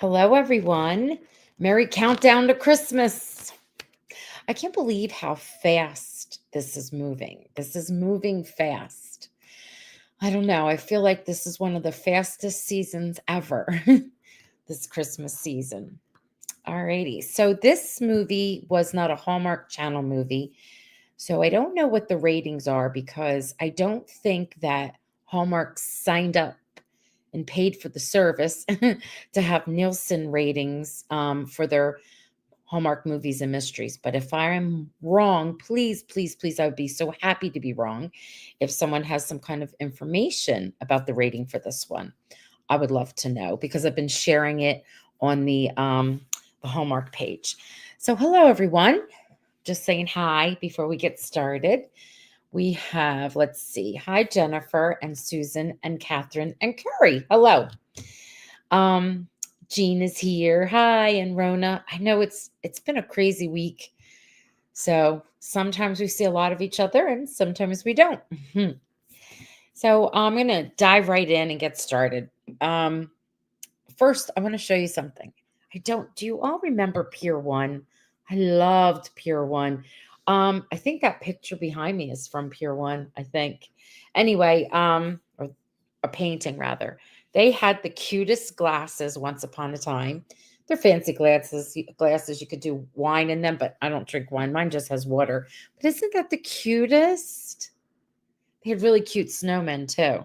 Hello, everyone. Merry countdown to Christmas. I can't believe how fast this is moving. This is moving fast. I don't know. I feel like this is one of the fastest seasons ever, this Christmas season. Alrighty. So, this movie was not a Hallmark Channel movie. So, I don't know what the ratings are because I don't think that Hallmark signed up and paid for the service to have Nielsen ratings for their Hallmark movies and mysteries. But if I am wrong, please, please, please, I would be so happy to be wrong. If someone has some kind of information about the rating for this one, I would love to know because I've been sharing it on the Hallmark page. So, hello, everyone. Just saying hi before we get started. We have, let's see, hi, Jennifer and Susan and Catherine and Curry. Hello. Um, Jean is here. Hi, and Rona. I know it's been a crazy week. So sometimes we see a lot of each other and sometimes we don't. Mhm. So I'm gonna dive right in and get started. Um, First, I want to show you something. Do you all remember Pier One? I loved Pier One. I think that picture behind me is from Pier One, I think. Anyway, or a painting rather. They had the cutest glasses once upon a time. They're fancy glasses. You could do wine in them, but I don't drink wine. Mine just has water. But isn't that the cutest? They had really cute snowmen too.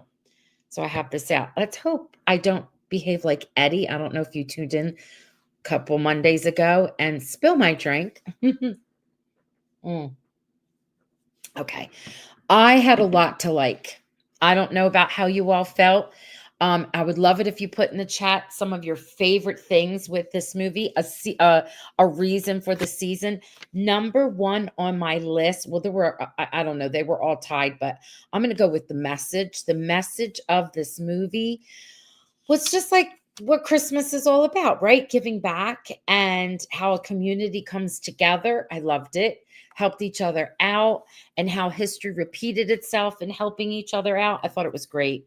So I have this out. Let's hope I don't behave like Eddie. I don't know if you tuned in a couple Mondays ago and spill my drink. Mm, okay. I had a lot to like. I don't know about how you all felt. I would love it if you put in the chat some of your favorite things with this movie, a reason for the season. Number one on my list, well, there were, I don't know, they were all tied, but I'm going to go with the message. The message of this movie was just like what Christmas is all about, right? Giving back and how a community comes together. I loved it. Helped each other out and how history repeated itself and helping each other out. I thought it was great.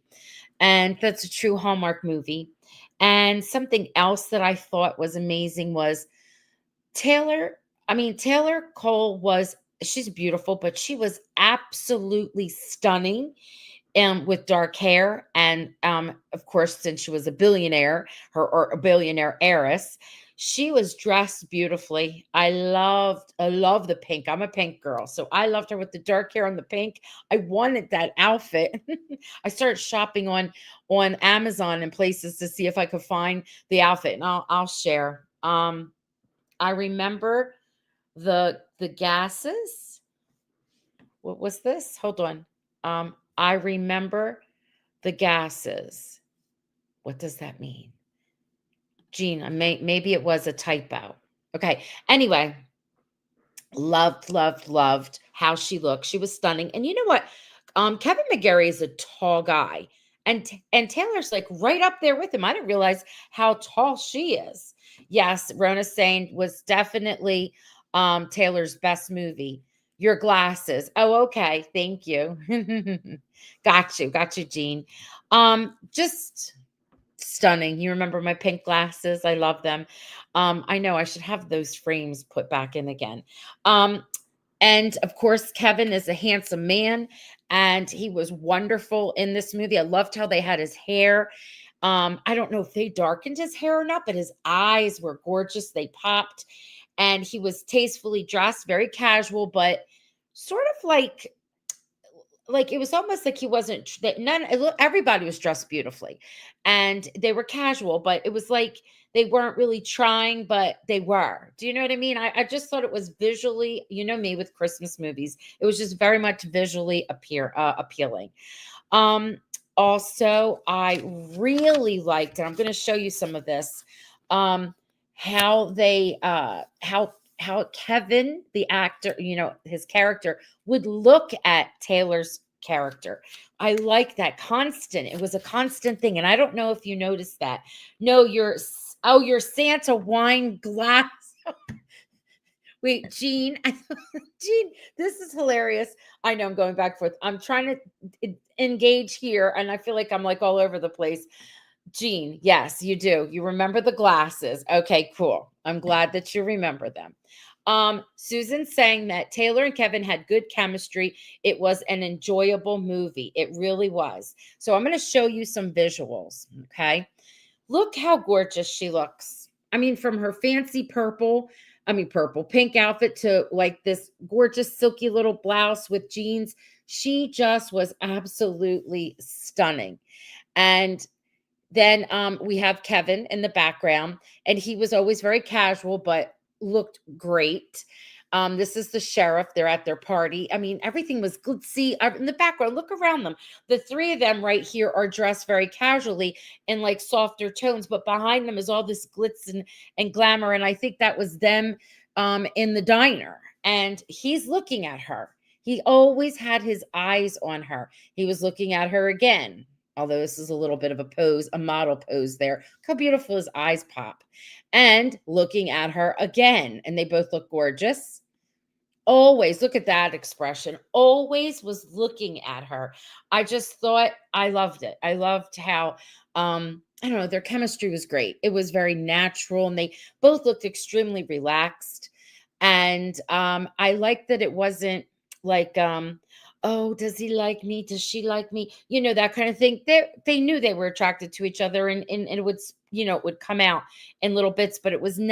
And that's a true Hallmark movie. And something else that I thought was amazing was Taylor. I mean, Taylor Cole she's beautiful, but she was absolutely stunning with dark hair. And of course, since she was a billionaire, or a billionaire heiress, she was dressed beautifully. I love the pink. I'm a pink girl. So I loved her with the dark hair and the pink. I wanted that outfit. I started shopping on Amazon and places to see if I could find the outfit. And I'll share. I remember the gases. What was this? Hold on. I remember the gases. What does that mean? Gene, maybe it was a typo. Okay. Anyway, loved, loved, loved how she looked. She was stunning. And you know what? Kevin McGarry is a tall guy. And Taylor's like right up there with him. I didn't realize how tall she is. Yes, Rona saying was definitely Taylor's best movie. Your glasses. Oh, okay. Thank you. Got you, Jean. Just stunning. You remember my pink glasses? I love them. I know I should have those frames put back in again. Um, and of course, Kevin is a handsome man, and he was wonderful in this movie. I loved how they had his hair. I don't know if they darkened his hair or not, but his eyes were gorgeous. They popped, and he was tastefully dressed, very casual, but sort of like it was almost like he wasn't that everybody was dressed beautifully and they were casual, but it was like they weren't really trying, but they were. Do you know what I mean? I just thought it was visually, you know me with Christmas movies, it was just very much visually appealing. um Also, I really liked, and I'm going to show you some of this, um how they how Kevin, the actor, his character, would look at Taylor's character. I like that constant. It was a constant thing. And I don't know if you noticed that. No, your Santa wine glass. Wait, Jean, Jean, this is hilarious. I know I'm going back and forth. I'm trying to engage here, and I feel like I'm like all over the place. Jean, yes, you do. You remember the glasses. Okay, cool. I'm glad that you remember them. Susan saying that Taylor and Kevin had good chemistry. It was an enjoyable movie. It really was. So I'm going to show you some visuals. Okay. Look how gorgeous she looks. I mean, from her fancy pink outfit to like this gorgeous silky little blouse with jeans. She just was absolutely stunning. And then we have Kevin in the background, and he was always very casual, but looked great. This is the sheriff. They're at their party. I mean, everything was glitzy in the background. Look around them. The three of them right here are dressed very casually in like softer tones, but behind them is all this glitz and glamour. And I think that was them in the diner. And he's looking at her. He always had his eyes on her. He was looking at her again, although this is a little bit of a pose, a model pose there. Look how beautiful his eyes pop. And looking at her again. And they both look gorgeous. Always, look at that expression. Always was looking at her. I just thought I loved it. I loved how I don't know, their chemistry was great. It was very natural and they both looked extremely relaxed. And I liked that it wasn't like oh, does he like me? Does she like me? You know, that kind of thing. They knew they were attracted to each other and it would, it would come out in little bits, but it wasn't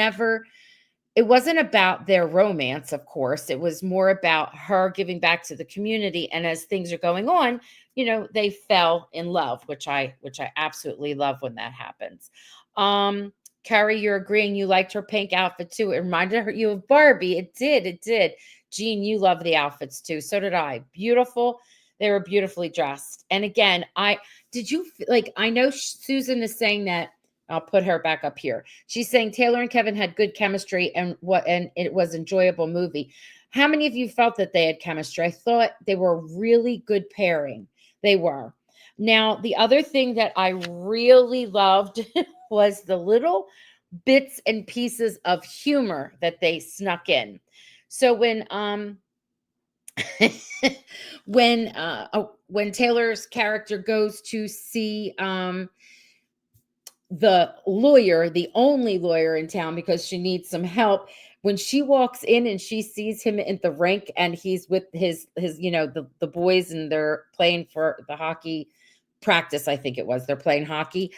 about their romance, of course. It was more about her giving back to the community. And as things are going on, they fell in love, which I absolutely love when that happens. Carrie, you're agreeing you liked her pink outfit too. It reminded you of Barbie. It did. Jean, you love the outfits too. So did I. Beautiful. They were beautifully dressed. And again, I know Susan is saying that. I'll put her back up here. She's saying Taylor and Kevin had good chemistry and it was enjoyable movie. How many of you felt that they had chemistry? I thought they were a really good pairing. They were. Now, the other thing that I really loved was the little bits and pieces of humor that they snuck in. So when Taylor's character goes to see the lawyer, the only lawyer in town, because she needs some help. When she walks in and she sees him in the rink and he's with his the boys and they're playing for the hockey practice, I think it was. They're playing hockey.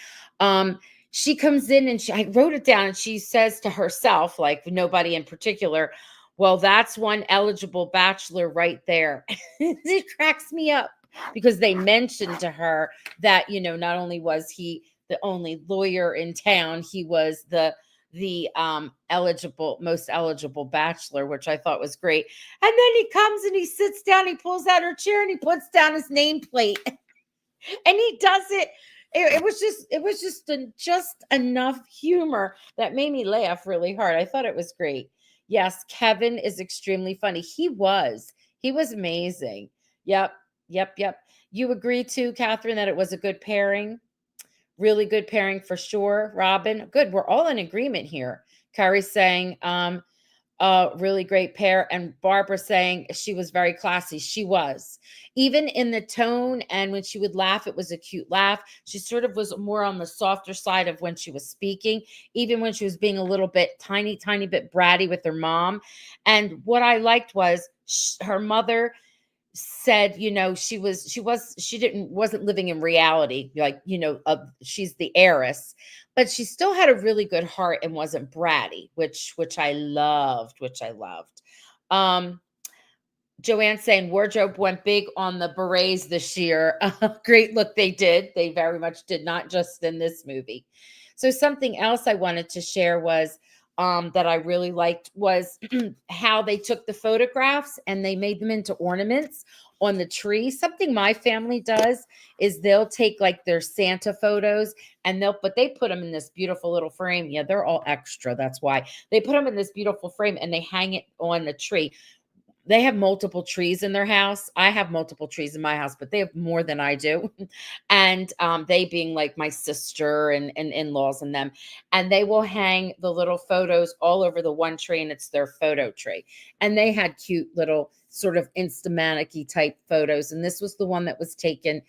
She comes in and I wrote it down and she says to herself, like nobody in particular, well, that's one eligible bachelor right there. It cracks me up because they mentioned to her that, not only was he the only lawyer in town, he was the most eligible bachelor, which I thought was great. And then he comes and he sits down, he pulls out her chair and he puts down his nameplate. And he does it. It was just enough humor that made me laugh really hard. I thought it was great. Yes, Kevin is extremely funny. He was amazing. Yep. You agree too, Catherine, that it was a good pairing? Really good pairing for sure. Robin, good. We're all in agreement here. Carrie's saying, really great pair. And Barbara saying she was very classy. She was. Even in the tone and when she would laugh, it was a cute laugh. She sort of was more on the softer side of when she was speaking, even when she was being a little bit tiny bit bratty with her mom. And what I liked was her mother said, wasn't living in reality, like, she's the heiress, but she still had a really good heart and wasn't bratty, which I loved. Joanne saying wardrobe went big on the berets this year. Great look. They did. They very much did, not just in this movie. So something else I wanted to share was that I really liked was how they took the photographs and they made them into ornaments on the tree. Something my family does is they'll take like their Santa photos and they put them in this beautiful little frame. Yeah, they're all extra. That's why they put them in this beautiful frame and they hang it on the tree. They have multiple trees in their house. I have multiple trees in my house, but they have more than I do. And they being like my sister and in-laws and them. And they will hang the little photos all over the one tree, and it's their photo tree. And they had cute little sort of Instamatic-y type photos. And this was the one that was taken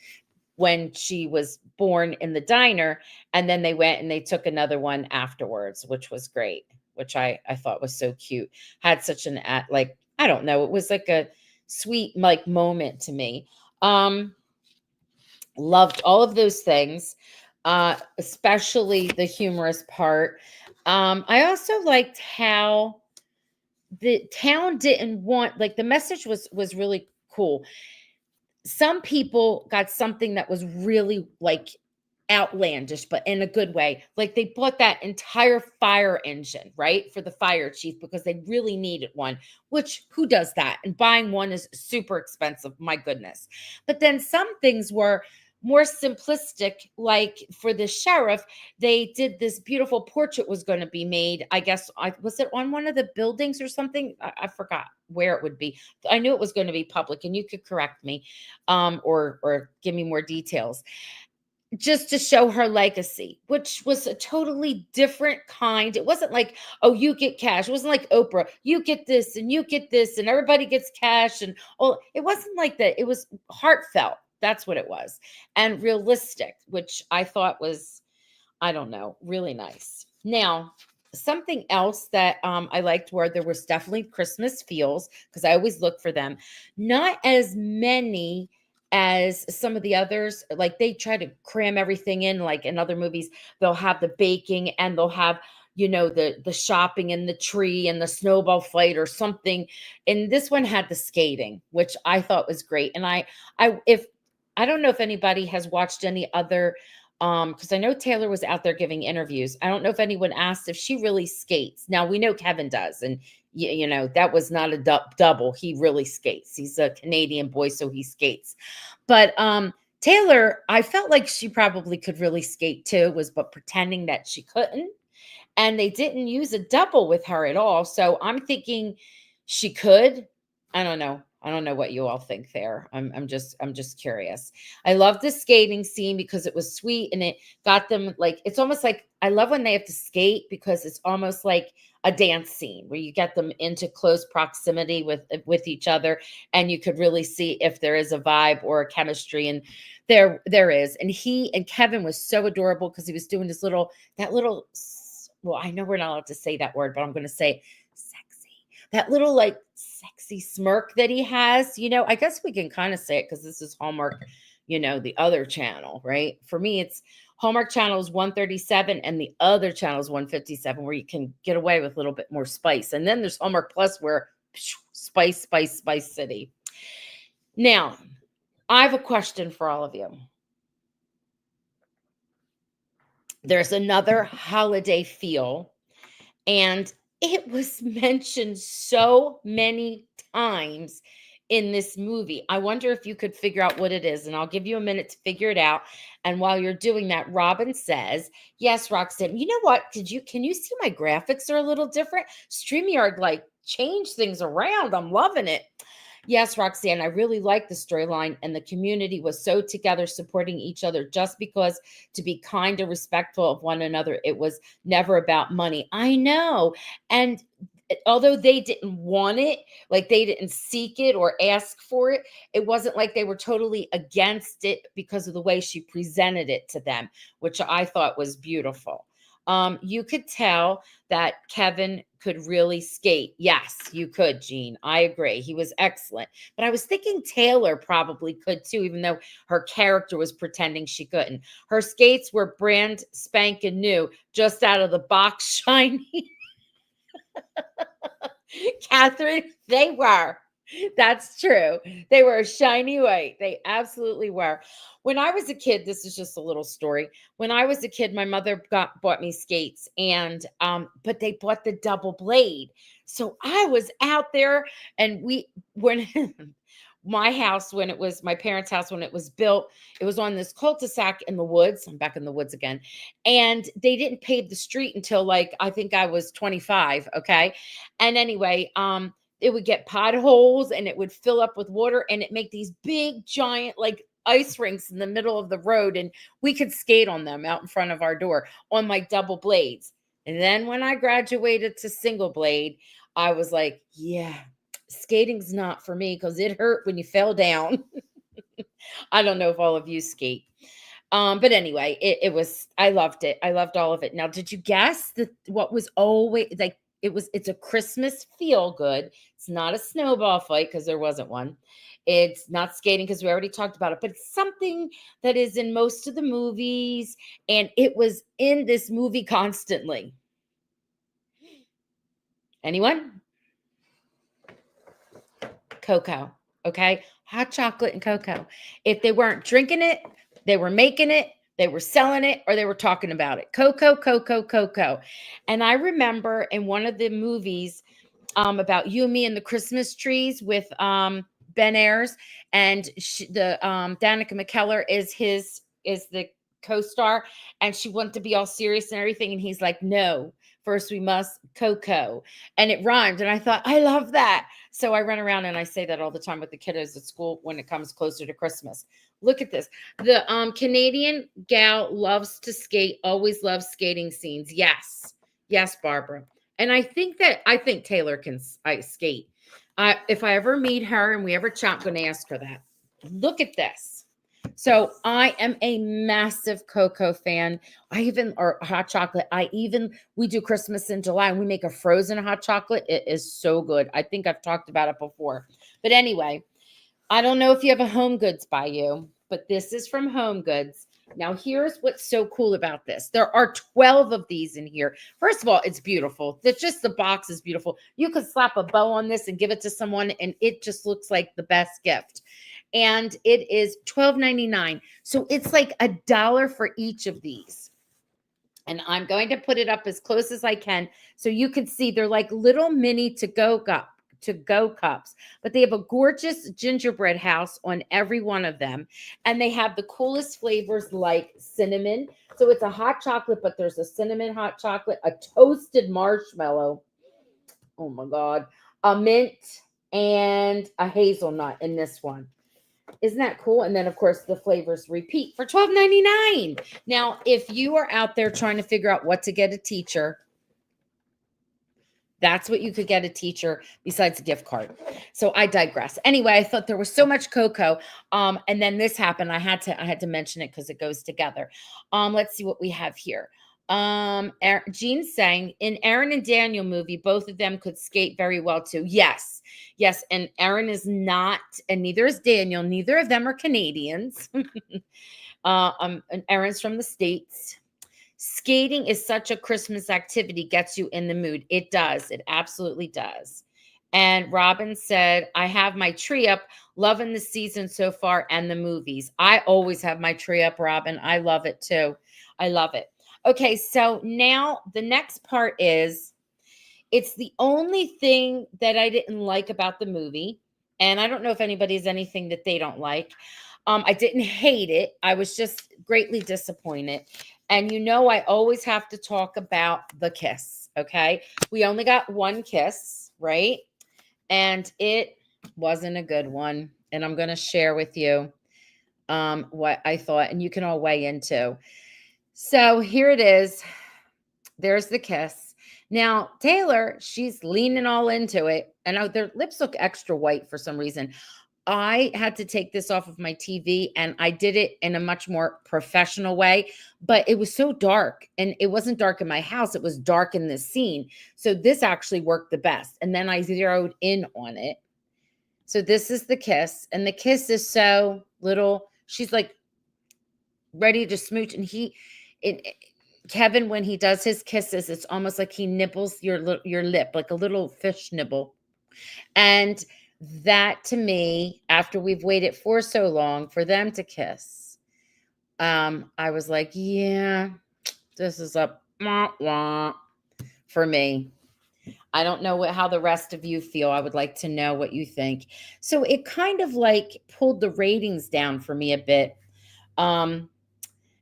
when she was born in the diner, and then they went and they took another one afterwards, which was great, which I thought was so cute. Had such an like, I don't know, it was like a sweet like moment to me. Um Loved all of those things, especially the humorous part. I also liked how the town didn't want, like, the message was really cool. Some people got something that was really, like, outlandish, but in a good way. Like, they bought that entire fire engine, right, for the fire chief because they really needed one, which who does that? And buying one is super expensive, my goodness. But then some things were more simplistic, like for the sheriff, they did this beautiful portrait was going to be made. I guess was it on one of the buildings or something? I forgot where it would be. I knew it was going to be public, and you could correct me, or give me more details, just to show her legacy, which was a totally different kind. It wasn't like, oh, you get cash. It wasn't like Oprah, you get this and you get this and everybody gets cash. And oh, it wasn't like that. It was heartfelt. That's what it was. And realistic, which I thought was, I don't know, really nice. Now, something else that I liked were there was definitely Christmas feels because I always look for them. Not as many as some of the others. Like they try to cram everything in. Like in other movies, they'll have the baking and they'll have, the shopping and the tree and the snowball fight or something. And this one had the skating, which I thought was great. And if I don't know if anybody has watched any other, because I know Taylor was out there giving interviews. I don't know if anyone asked if she really skates. Now we know Kevin does, and that was not a double. He really skates. He's a Canadian boy, so he skates. But Taylor, I felt like she probably could really skate too, was but pretending that she couldn't. And they didn't use a double with her at all. So I'm thinking she could. I don't know. I don't know what you all think there. I'm just curious. I love the skating scene because it was sweet and it got them, like, it's almost like I love when they have to skate because it's almost like a dance scene where you get them into close proximity with each other, and you could really see if there is a vibe or a chemistry, and there is. And he and Kevin was so adorable because he was doing this little, well, I know we're not allowed to say that word, but I'm going to say sexy. That little like sexy smirk that he has, I guess we can kind of say it because this is Hallmark, the other channel, right? For me, it's Hallmark channel is 137 and the other channel is 157, where you can get away with a little bit more spice. And then there's Hallmark Plus where spice, spice, spice city. Now, I have a question for all of you. There's another holiday feel, and it was mentioned so many times in this movie. I wonder if you could figure out what it is, and I'll give you a minute to figure it out. And while you're doing that, Robin says, "Yes, Roxanne, you know what? Can you see my graphics are a little different? StreamYard like changed things around. I'm loving it." Yes, Roxanne, I really like the storyline, and the community was so together supporting each other just because to be kind and respectful of one another. It was never about money. I know. And although they didn't want it, like they didn't seek it or ask for it, it wasn't like they were totally against it because of the way she presented it to them, which I thought was beautiful. You could tell that Kevin could really skate. Yes, you could, Jean. I agree. He was excellent. But I was thinking Taylor probably could too, even though her character was pretending she couldn't. Her skates were brand spanking new, just out of the box, shiny. Catherine, they were. That's true. They were shiny white. They absolutely were. When I was a kid, this is just a little story. When I was a kid, my mother bought me skates, and but they bought the double blade. So I was out there, and when my house, when it was my parents' house, when it was built, it was on this cul-de-sac in the woods. I'm back in the woods again. And they didn't pave the street until, like, I think I was 25. Okay. And anyway, it would get potholes and it would fill up with water, and it make these big giant like ice rinks in the middle of the road, and we could skate on them out in front of our door on my double blades. And then when I graduated to single blade, I was like, yeah, skating's not for me because it hurt when you fell down. I don't know if all of you skate. But anyway, it was I loved it. I loved all of it. Now, did you guess that what was always like it's a Christmas feel good. It's not a snowball fight because there wasn't one. It's not skating because we already talked about it, but it's something that is in most of the movies, and it was in this movie constantly. Anyone? Cocoa. Okay. Hot chocolate and cocoa. If they weren't drinking it, they were making it, they were selling it, or they were talking about it. Cocoa, cocoa, cocoa. And I remember in one of the movies about You and Me and the Christmas Trees with Ben Ayers, and the Danica McKellar is the co-star, and she wanted to be all serious and everything, and he's like, no, first we must cocoa, and it rhymed, and I thought I love that. So I run around and I say that all the time with the kiddos at school when it comes closer to Christmas. Look at this. The Canadian gal loves to skate, always loves skating scenes. Yes. Yes, Barbara. And I think Taylor can skate. If I ever meet her and we ever chat, I'm going to ask her that. Look at this. So I am a massive cocoa fan. Or hot chocolate. We do Christmas in July and we make a frozen hot chocolate. It is so good. I think I've talked about it before. But anyway, I don't know if you have a Home Goods by you, but this is from Home Goods. Now, here's what's so cool about this. There are 12 of these in here. First of all, it's beautiful. It's just the box is beautiful. You could slap a bow on this and give it to someone, and it just looks like the best gift. And it is $12.99. So it's like $1 for each of these. And I'm going to put it up as close as I can so you can see they're like little mini to-go cups, but they have a gorgeous gingerbread house on every one of them, and they have the coolest flavors like cinnamon. So it's a hot chocolate, but there's a cinnamon hot chocolate, a toasted marshmallow, oh my god, a mint, and a hazelnut in this one. Isn't that cool? And then, of course, the flavors repeat for $12.99. Now, if you are out there trying to figure out what to get a teacher, that's what you could get a teacher besides a gift card. So I digress. Anyway, I thought there was so much cocoa. And then this happened. I had to mention it because it goes together. Let's see what we have here. Jean saying in Aaron and Daniel movie, both of them could skate very well too. Yes. And Aaron is not, and neither is Daniel. Neither of them are Canadians. And Aaron's from the States. Skating is such a Christmas activity, gets you in the mood. It does. It absolutely does. And Robin said, I have my tree up, loving the season so far and the movies. I always have my tree up, Robin. I love it too. I love it. Okay, so now the next part is, it's the only thing that I didn't like about the movie. And I don't know if anybody has anything that they don't like. I didn't hate it. I was just greatly disappointed. And I always have to talk about the kiss, okay? We only got one kiss, right? And it wasn't a good one. And I'm going to share with you what I thought, and you can all weigh in too. So here it is. There's the kiss. Now, Taylor, she's leaning all into it, and their lips look extra white for some reason. I had to take this off of my TV, and I did it in a much more professional way, but it was so dark, and it wasn't dark in my house. It was dark in this scene. So this actually worked the best. And then I zeroed in on it. So this is the kiss, and the kiss is so little. She's like ready to smooch, and Kevin, when he does his kisses, it's almost like he nibbles your lip, like a little fish nibble. And that, to me, after we've waited for so long for them to kiss, I was like, yeah, this is a wah, wah for me. I don't know how the rest of you feel. I would like to know what you think. So it kind of like pulled the ratings down for me a bit.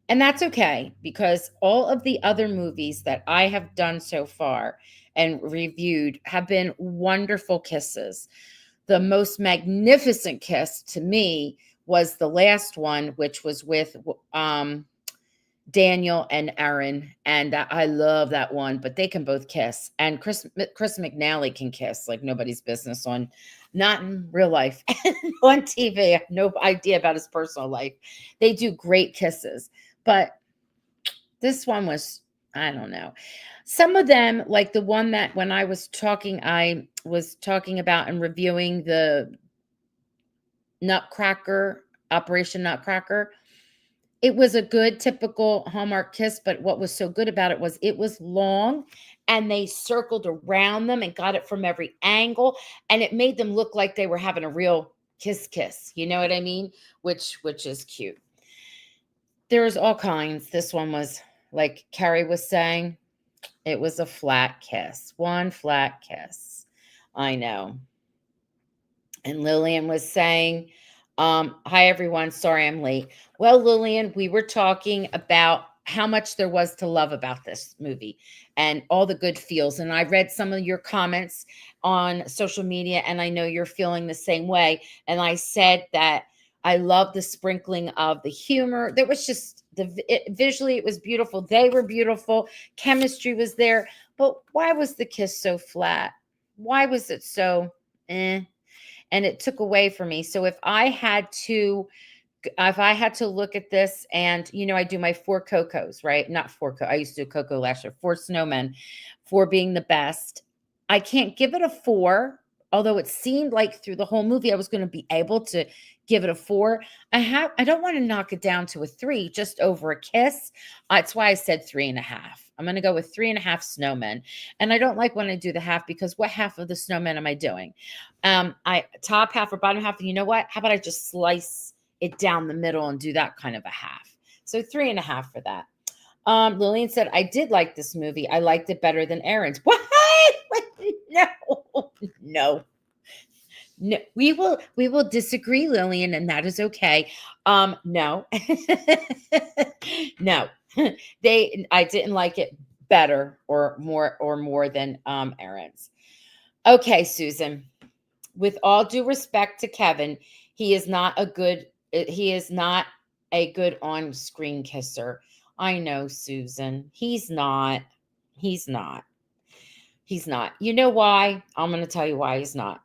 And that's okay, because all of the other movies that I have done so far and reviewed have been wonderful kisses. The most magnificent kiss to me was the last one, which was with Daniel and Aaron, and I love that one. But they can both kiss, and Chris McNally can kiss like nobody's business on not in real life. On TV, I have no idea about his personal life. They do great kisses, but this one was, I don't know. Some of them, like the one that when I was talking about and reviewing the Nutcracker, Operation Nutcracker. It was a good typical Hallmark kiss, but what was so good about it was long and they circled around them and got it from every angle and it made them look like they were having a real kiss. You know what I mean? Which is cute. There's all kinds. This one was like Carrie was saying, it was a flat kiss. One flat kiss. I know. And Lillian was saying, hi everyone, sorry I'm late. Well, Lillian, we were talking about how much there was to love about this movie and all the good feels. And I read some of your comments on social media, and I know you're feeling the same way. And I said that I love the sprinkling of the humor. There was just visually, it was beautiful. They were beautiful. Chemistry was there. But why was the kiss so flat? Why was it so eh? And it took away from me. So if I had to look at this and, I do my four Cocos, right? Not four, I used to do Coco last year, four snowmen, four being the best. I can't give it a 4, although it seemed like through the whole movie I was going to be able to give it a 4. I don't want to knock it down to a 3 just over a kiss. That's why I said 3.5. I'm going to go with 3.5 snowmen. And I don't like when I do the half because what half of the snowmen am I doing? I top half or bottom half. You know what? How about I just slice it down the middle and do that kind of a half? So 3.5 for that. Lillian said, I did like this movie. I liked it better than Aaron's. What? No. No, we will disagree, Lillian, and that is okay. No. No. I didn't like it better or more than Aaron's. Okay, Susan. With all due respect to Kevin, he is not a good on-screen kisser. I know, Susan. He's not. He's not. He's not. You know why? I'm going to tell you why he's not.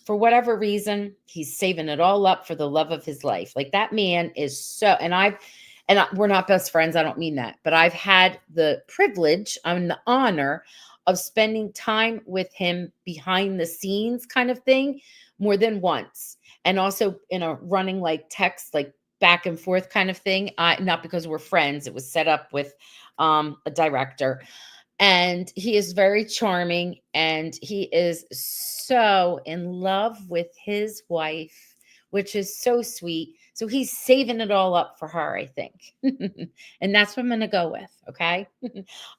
For whatever reason, he's saving it all up for the love of his life. Like that man is so, we're not best friends. I don't mean that, but I've had the privilege and the honor of spending time with him behind the scenes kind of thing more than once. And also in a running like text, like back and forth kind of thing. Not because we're friends. It was set up with a director. And he is very charming and he is so in love with his wife, which is so sweet. So he's saving it all up for her, I think. And that's what I'm going to go with. Okay.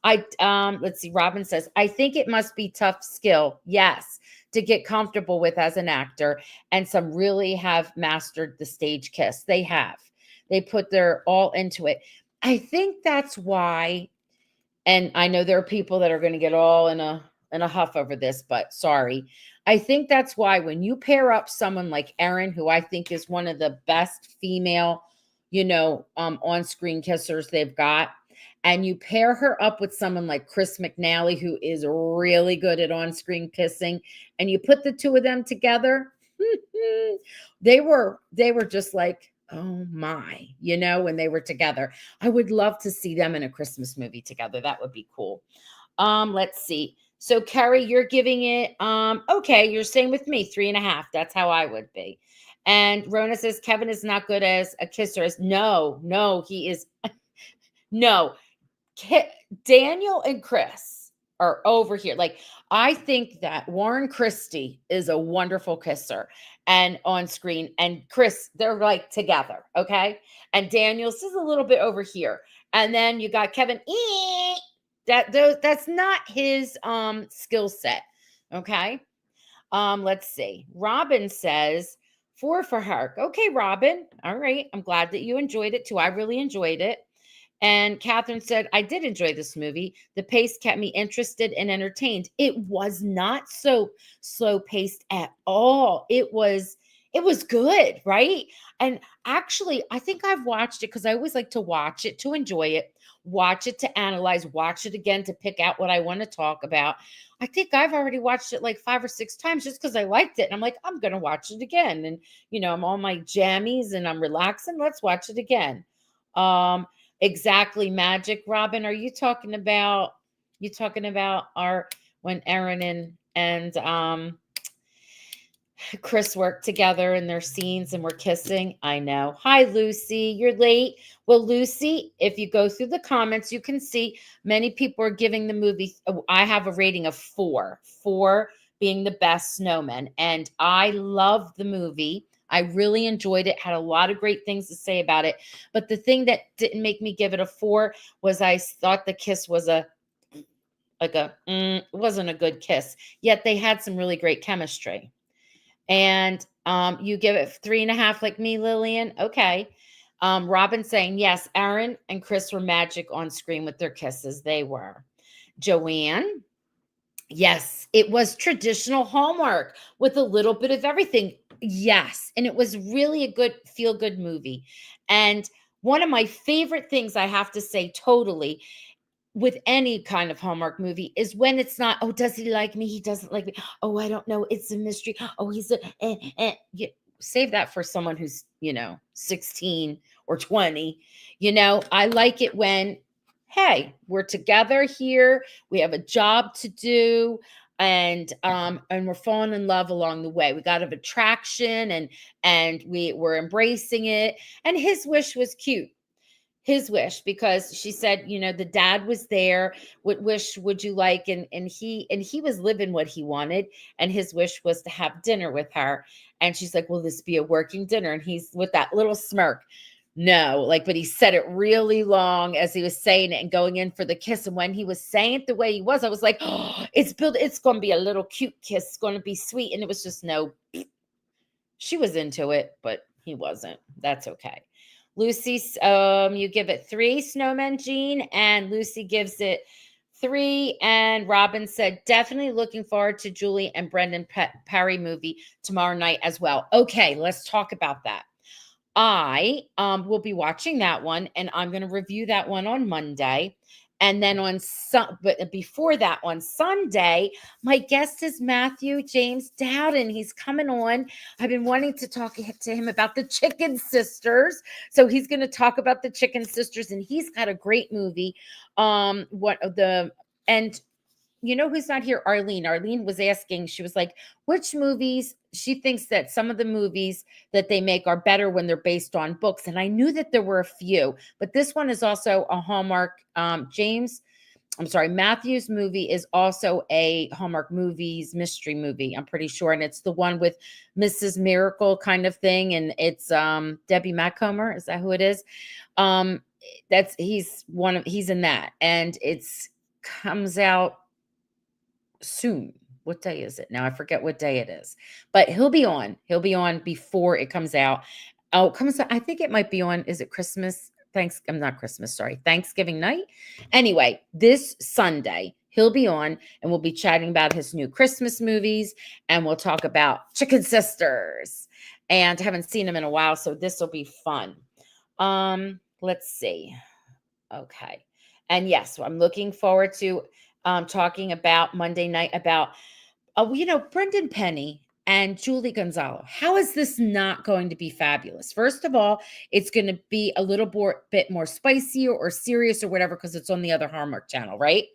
Let's see. Robin says, I think it must be tough skill. Yes. To get comfortable with as an actor. And some really have mastered the stage kiss. They have. They put their all into it. I think that's why. And I know there are people that are going to get all in a huff over this, but sorry. I think that's why when you pair up someone like Erin, who I think is one of the best female, on-screen kissers they've got, and you pair her up with someone like Chris McNally, who is really good at on-screen kissing, and you put the two of them together, they were just like, oh my, when they were together. I would love to see them in a Christmas movie together. That would be cool. Let's see. So Carrie, you're giving it, okay, you're staying with me, 3.5. That's how I would be. And Rona says, Kevin is not good as a kisser. No, he is. No, Daniel and Chris are over here. Like, I think that Warren Christie is a wonderful kisser and on screen, and Chris, they're like together. Okay. And Daniel's is a little bit over here. And then you got Kevin. That's not his skill set. Okay. Let's see. Robin says 4 for her. Okay, Robin. All right. I'm glad that you enjoyed it too. I really enjoyed it. And Catherine said, I did enjoy this movie. The pace kept me interested and entertained. It was not so slow paced at all. It was It was good, right? And actually, I think I've watched it because I always like to watch it to enjoy it, watch it to analyze, watch it again to pick out what I want to talk about. I think I've already watched it like 5 or 6 times just because I liked it. And I'm like, I'm going to watch it again. And, I'm on my jammies and I'm relaxing. Let's watch it again. Um, exactly. Magic. Robin, are you talking about our, when Aaron and Chris worked together in their scenes and were kissing? I know. Hi, Lucy. You're late. Well, Lucy, if you go through the comments, you can see many people are giving the movie. I have a rating of 4, 4 being the best snowman. And I love the movie. I really enjoyed it, had a lot of great things to say about it. But the thing that didn't make me give it a 4 was I thought the kiss was it wasn't a good kiss. Yet they had some really great chemistry. And you give it 3.5 like me, Lillian. Okay. Robin saying, yes, Aaron and Chris were magic on screen with their kisses. They were. Joanne, yes, it was traditional Hallmark with a little bit of everything. Yes. And it was really a good feel good movie. And one of my favorite things I have to say, totally, with any kind of Hallmark movie is when it's not, oh, does he like me? He doesn't like me. Oh, I don't know. It's a mystery. Oh, he's save that for someone who's, 16 or 20. I like it when, hey, we're together here. We have a job to do. And we're falling in love along the way. We got an attraction and we're embracing it. And his wish was cute, his wish, because she said, the dad was there. What wish would you like? And he was living what he wanted, and his wish was to have dinner with her. And she's like, will this be a working dinner? And he's with that little smirk. No, but he said it really long as he was saying it and going in for the kiss. And when he was saying it the way he was, I was like, oh, it's going to be a little cute kiss. It's going to be sweet. And it was just no. She was into it, but he wasn't. That's okay. Lucy, you give it 3 snowmen, Jean, and Lucy gives it 3. And Robin said, definitely looking forward to Julie and Brendan Perry movie tomorrow night as well. Okay, let's talk about that. I will be watching that one, and I'm going to review that one on Monday. And then but before that, on Sunday, my guest is Matthew James Dowden. He's coming on. I've been wanting to talk to him about the Chicken Sisters. So he's going to talk about the Chicken Sisters, and he's got a great movie. And who's not here? Arlene. Arlene was asking, she was like, which movies? She thinks that some of the movies that they make are better when they're based on books. And I knew that there were a few, but this one is also a Hallmark. Matthew's movie is also a Hallmark Movies mystery movie, I'm pretty sure. And it's the one with Mrs. Miracle kind of thing. And it's Debbie Macomber. Is that who it is? He's in that. And it's comes out soon. What day is it now? I forget what day it is, but he'll be on before it comes out. Oh, it comes out. I think it might be on. Is it Christmas? I'm not Christmas. Sorry. Thanksgiving night. Anyway, this Sunday he'll be on and we'll be chatting about his new Christmas movies, and we'll talk about Chicken Sisters, and I haven't seen him in a while. So this will be fun. Let's see. Okay. And yes, I'm looking forward to talking about Monday night about, Brendan Penny and Julie Gonzalo. How is this not going to be fabulous? First of all, it's going to be a little bit more spicy or serious or whatever because it's on the other Hallmark channel, right?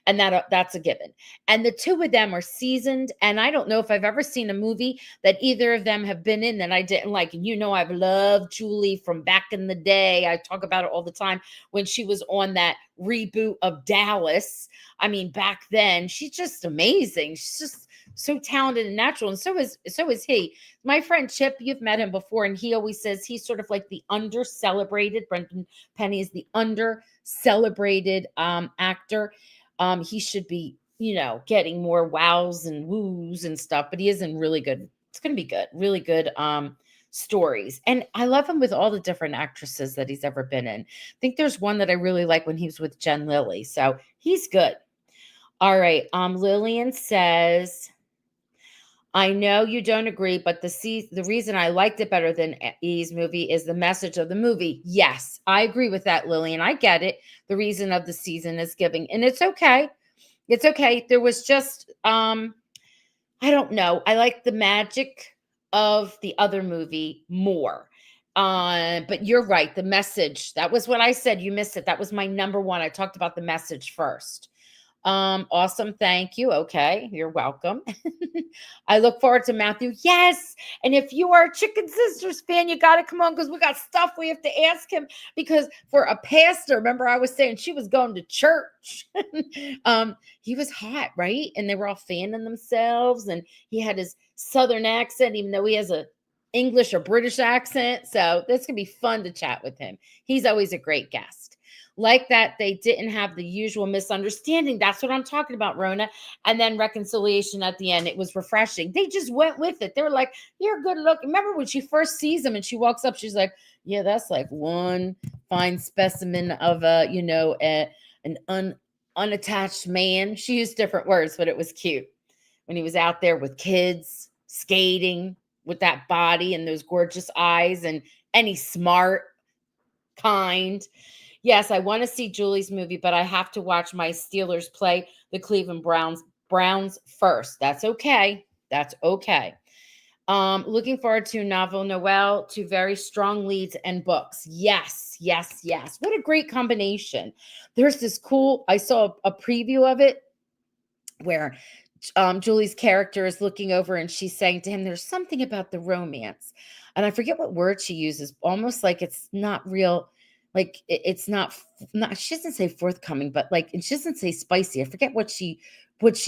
And that's a given. And the two of them are seasoned. And I don't know if I've ever seen a movie that either of them have been in that I didn't like. And I've loved Julie from back in the day. I talk about it all the time when she was on that reboot of Dallas. I mean, back then, she's just amazing. She's just so talented and natural. And so is he. My friend Chip, you've met him before, and he always says he's sort of like the under-celebrated. Brendan Penny is the under-celebrated actor. He should be, getting more wows and woos and stuff, but he isn't really good. It's going to be good, really good stories. And I love him with all the different actresses that he's ever been in. I think there's one that I really like when he was with Jen Lilly. So he's good. All right. Lillian says, I know you don't agree, but the reason I liked it better than E's movie is the message of the movie. Yes, I agree with that, Lillian. I get it. The reason of the season is giving, and it's okay. It's okay. There was just I don't know. I like the magic of the other movie more. But you're right. The message, that was what I said. You missed it. That was my number one. I talked about the message first. Awesome. Thank you. Okay. You're welcome. I look forward to Matthew. Yes. And if you are a Chicken Sisters fan, you got to come on because we got stuff we have to ask him. Because for a pastor, remember I was saying she was going to church. He was hot, right? And they were all fanning themselves. And he had his Southern accent, even though he has a English or British accent. So that's going to be fun to chat with him. He's always a great guest. Like that, they didn't have the usual misunderstanding. That's what I'm talking about, Rona. And then reconciliation at the end. It was refreshing. They just went with it. They were like, you're good looking. Remember when she first sees him and she walks up, she's like, yeah, that's like one fine specimen of an unattached man. She used different words, but it was cute. When he was out there with kids, skating with that body and those gorgeous eyes, and he's smart, kind. Yes, I want to see Julie's movie, but I have to watch my Steelers play the Cleveland Browns first. That's okay. That's okay. Looking forward to Novel Noel, two very strong leads and books. Yes, yes, yes. What a great combination. There's this cool, I saw a preview of it where Julie's character is looking over and she's saying to him, there's something about the romance. And I forget what word she uses, almost like it's not real. Like it's not, she doesn't say forthcoming, but like, and she doesn't say spicy. I forget what she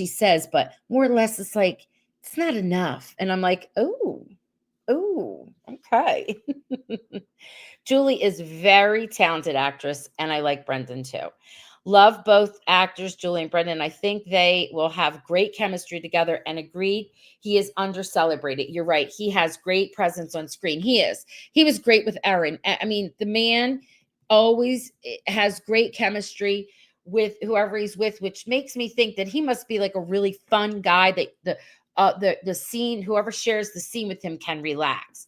says, but more or less it's like, it's not enough. And I'm like, oh, okay. Julie is very talented actress, and I like Brendan too. Love both actors, Julie and Brendan. I think they will have great chemistry together, and agreed, he is under-celebrated. You're right. He has great presence on screen. He is. He was great with Erin. I mean, the man always has great chemistry with whoever he's with, which makes me think that he must be like a really fun guy that the scene, whoever shares the scene with him can relax.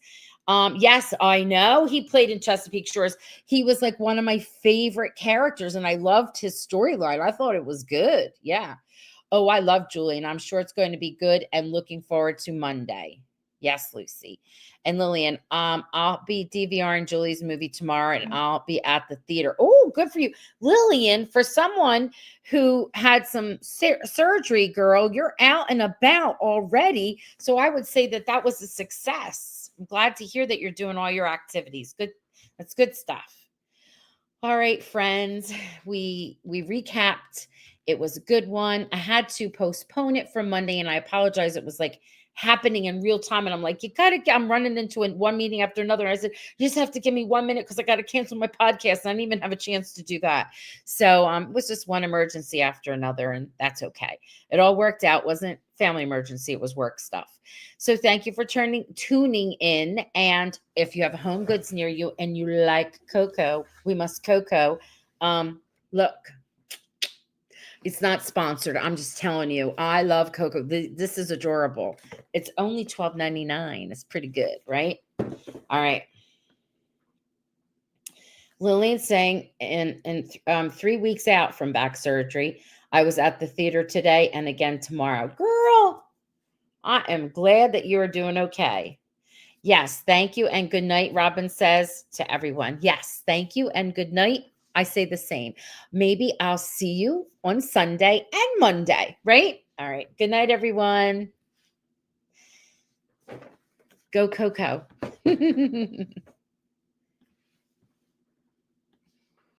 Yes, I know he played in Chesapeake Shores. He was like one of my favorite characters, and I loved his storyline. I thought it was good. Yeah. Oh, I love Julie, and I'm sure it's going to be good, and looking forward to Monday. Yes, Lucy. And Lillian, I'll be DVRing Julie's movie tomorrow, and I'll be at the theater. Oh, good for you. Lillian, for someone who had some surgery, girl, you're out and about already. So I would say that was a success. I'm glad to hear that you're doing all your activities. Good. That's good stuff. All right, friends, we recapped. It was a good one. I had to postpone it from Monday, and I apologize. It was like happening in real time, and I'm like, I'm running into one meeting after another. And I said, you just have to give me 1 minute because I got to cancel my podcast. I didn't even have a chance to do that. So it was just one emergency after another, and that's okay. It all worked out. It wasn't family emergency. It was work stuff. So thank you for tuning in. And if you have home goods near you and you like cocoa, we must cocoa. Look, it's not sponsored. I'm just telling you, I love cocoa. This is adorable. It's only $12.99. It's pretty good, right? All right. Lillian saying in 3 weeks out from back surgery, I was at the theater today and again tomorrow. Girl, I am glad that you are doing okay. Yes, thank you and good night, Robin says to everyone. Yes, thank you and good night. I say the same. Maybe I'll see you on Sunday and Monday, right? All right. Good night, everyone. Go Coco.